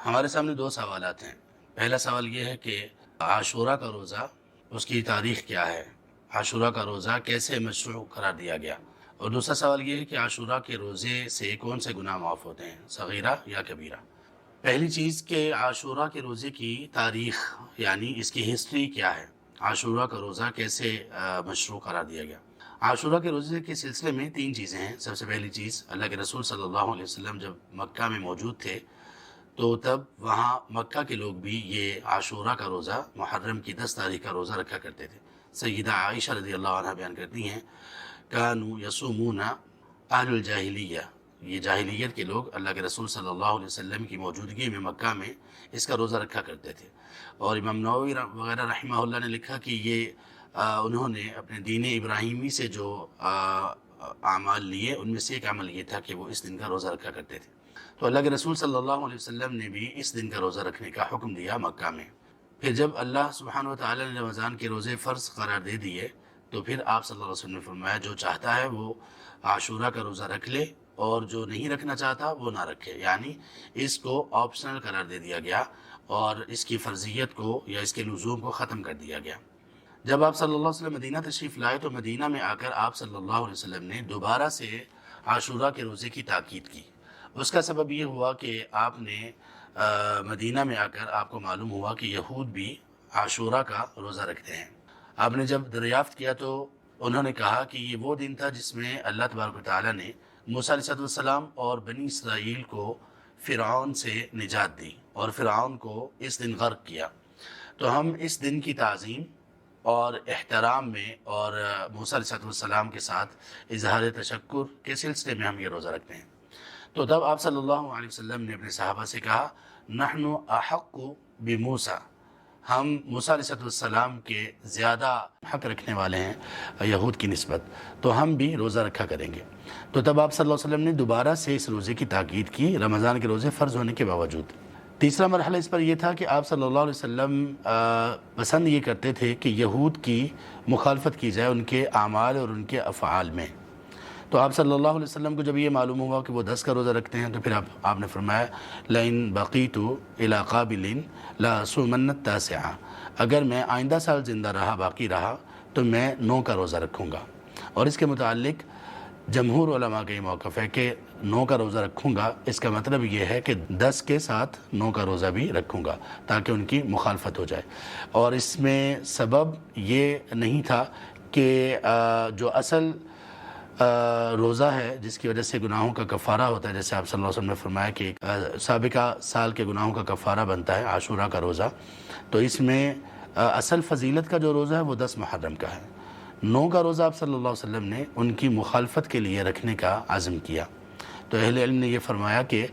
ہمارے سامنے دو سوالات ہیں۔ پہلا سوال یہ ہے کہ عاشورہ کا روزہ اس کی تاریخ کیا ہے، عاشورہ کا روزہ کیسے مشروع قرار دیا گیا، اور دوسرا سوال یہ ہے کہ عاشورہ کے روزے سے کون سے گناہ معاف ہوتے ہیں، صغیرہ یا کبیرہ۔ پہلی چیز کہ عاشورہ کے روزے کی تاریخ یعنی اس کی ہسٹری کیا ہے، عاشورہ کا روزہ کیسے مشروع قرار دیا گیا۔ عاشورہ کے روزے کے سلسلے میں تین چیزیں ہیں۔ سب سے پہلی چیز، اللہ کے رسول صلی اللہ علیہ وسلم جب مکہ میں موجود تھے تو تب وہاں مکہ کے لوگ بھی یہ عاشورہ کا روزہ، محرم کی 10 تاریخ کا روزہ رکھا کرتے تھے۔ سیدہ عائشہ رضی اللہ عنہ بیان کرتی ہیں، کانوا یصومون اہل الجاہلیہ، یہ جاہلیت کے لوگ اللہ کے رسول صلی اللہ علیہ وسلم کی موجودگی میں مکہ میں اس کا روزہ رکھا کرتے تھے۔ اور امام نووی وغیرہ رحمہ اللہ نے لکھا کہ یہ انہوں نے اپنے دین ابراہیمی سے جو اعمال لیے ان میں سے ایک عمل یہ تھا کہ وہ اس دن کا روزہ رکھا کرتے تھے۔ تو اللہ کے رسول صلی اللہ علیہ وسلم نے بھی اس دن کا روزہ رکھنے کا حکم دیا مکہ میں۔ پھر جب اللہ سبحانہ وتعالی نے رمضان کے روزے فرض قرار دے دیے تو پھر آپ صلی اللہ علیہ وسلم نے فرمایا جو چاہتا ہے وہ عاشورہ کا روزہ رکھ لے اور جو نہیں رکھنا چاہتا وہ نہ رکھے، یعنی اس کو آپشنل قرار دے دیا گیا اور اس کی فرضیت کو یا اس کے لزوم کو ختم کر دیا گیا۔ جب آپ صلی اللہ علیہ وسلم مدینہ تشریف لائے تو مدینہ میں آ کر آپ صلی اللہ علیہ وسلم نے دوبارہ سے عاشورہ کے روزے کی تاکید کی۔ اس کا سبب یہ ہوا کہ آپ نے مدینہ میں آ کر آپ کو معلوم ہوا کہ یہود بھی عاشورہ کا روزہ رکھتے ہیں۔ آپ نے جب دریافت کیا تو انہوں نے کہا کہ یہ وہ دن تھا جس میں اللہ تبارک و تعالیٰ نے موسیٰ علیہ السلام اور بنی اسرائیل کو فرعون سے نجات دی اور فرعون کو اس دن غرق کیا، تو ہم اس دن کی تعظیم اور احترام میں اور موسیٰ علیہ السلام کے ساتھ اظہار تشکر کے سلسلے میں ہم یہ روزہ رکھتے ہیں۔ تو تب آپ صلی اللہ علیہ وسلم نے اپنے صحابہ سے کہا، نحن احق بموسیٰ، ہم موسیٰ علیہ السلام کے زیادہ حق رکھنے والے ہیں یہود کی نسبت، تو ہم بھی روزہ رکھا کریں گے۔ تو تب آپ صلی اللہ علیہ وسلم نے دوبارہ سے اس روزے کی تاکید کی، رمضان کے روزے فرض ہونے کے باوجود۔ تیسرا مرحلہ اس پر یہ تھا کہ آپ صلی اللہ علیہ وسلم پسند یہ کرتے تھے کہ یہود کی مخالفت کی جائے ان کے اعمال اور ان کے افعال میں۔ تو آپ صلی اللہ علیہ وسلم کو جب یہ معلوم ہوا کہ وہ 10 کا روزہ رکھتے ہیں تو پھر آپ نے فرمایا، لئن بقیت الی قابل لاصومن التاسع، اگر میں آئندہ سال زندہ رہا، باقی رہا تو میں 9 کا روزہ رکھوں گا۔ اور اس کے متعلق جمہور علماء کا یہ موقف ہے کہ 9 کا روزہ رکھوں گا، اس کا مطلب یہ ہے کہ 10 کے ساتھ 9 کا روزہ بھی رکھوں گا تاکہ ان کی مخالفت ہو جائے۔ اور اس میں سبب یہ نہیں تھا کہ جو اصل روزہ ہے جس کی وجہ سے گناہوں کا کفارہ ہوتا ہے، جیسے آپ صلی اللہ علیہ وسلم نے فرمایا کہ سابقہ سال کے گناہوں کا کفارہ بنتا ہے عاشورہ کا روزہ، تو اس میں اصل فضیلت کا جو روزہ ہے وہ 10 محرم کا ہے۔ 9 کا روزہ آپ صلی اللہ علیہ وسلم نے ان کی مخالفت کے لیے رکھنے کا عزم کیا۔ تو اہل علم نے یہ فرمایا کہ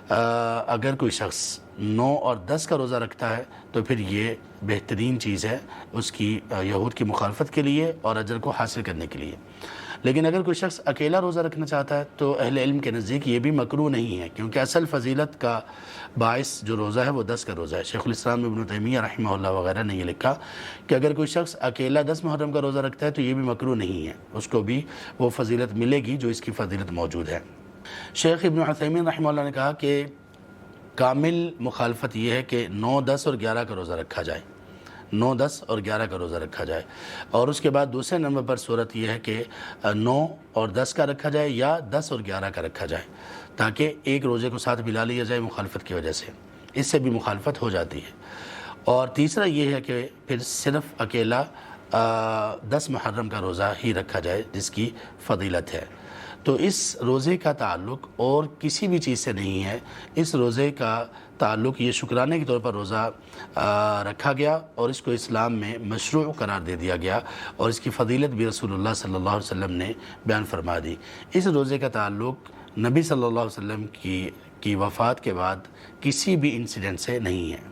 اگر کوئی شخص 9 اور 10 کا روزہ رکھتا ہے تو پھر یہ بہترین چیز ہے اس کی یہود کی مخالفت کے لیے اور اجر کو حاصل کرنے کے لیے۔ لیکن اگر کوئی شخص اکیلا روزہ رکھنا چاہتا ہے تو اہل علم کے نزدیک یہ بھی مکروہ نہیں ہے، کیونکہ اصل فضیلت کا باعث جو روزہ ہے وہ 10 کا روزہ ہے۔ شیخ الاسلام ابن تیمیہ رحمہ اللہ وغیرہ نے یہ لکھا کہ اگر کوئی شخص اکیلا 10 محرم کا روزہ رکھتا ہے تو یہ بھی مکروہ نہیں ہے، اس کو بھی وہ فضیلت ملے گی جو اس کی فضیلت موجود ہے۔ شیخ ابن عثیمین رحمہ اللہ نے کہا کہ کامل مخالفت یہ ہے کہ 9، 10 اور 11 کا روزہ رکھا جائے، 9، 10 اور 11 کا روزہ رکھا جائے، اور اس کے بعد دوسرے نمبر پر صورت یہ ہے کہ 9 اور 10 کا رکھا جائے یا 10 اور 11 کا رکھا جائے، تاکہ ایک روزے کو ساتھ ملا لیا جائے مخالفت کی وجہ سے، اس سے بھی مخالفت ہو جاتی ہے۔ اور تیسرا یہ ہے کہ پھر صرف اکیلا 10 محرم کا روزہ ہی رکھا جائے جس کی فضیلت ہے۔ تو اس روزے کا تعلق اور کسی بھی چیز سے نہیں ہے، اس روزے کا تعلق یہ شکرانے کے طور پر روزہ رکھا گیا اور اس کو اسلام میں مشروع قرار دے دیا گیا، اور اس کی فضیلت بھی رسول اللہ صلی اللہ علیہ وسلم نے بیان فرما دی۔ اس روزے کا تعلق نبی صلی اللہ علیہ وسلم کی وفات کے بعد کسی بھی انسیڈنٹ سے نہیں ہے۔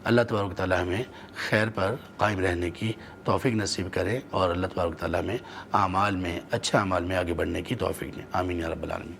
اللہ تبارک و تعالیٰ ہمیں خیر پر قائم رہنے کی توفیق نصیب کرے اور اللہ تبارک و تعالیٰ ہمیں اعمال میں، اچھے اعمال میں آگے بڑھنے کی توفیق دے۔ آمین یا رب العالمین۔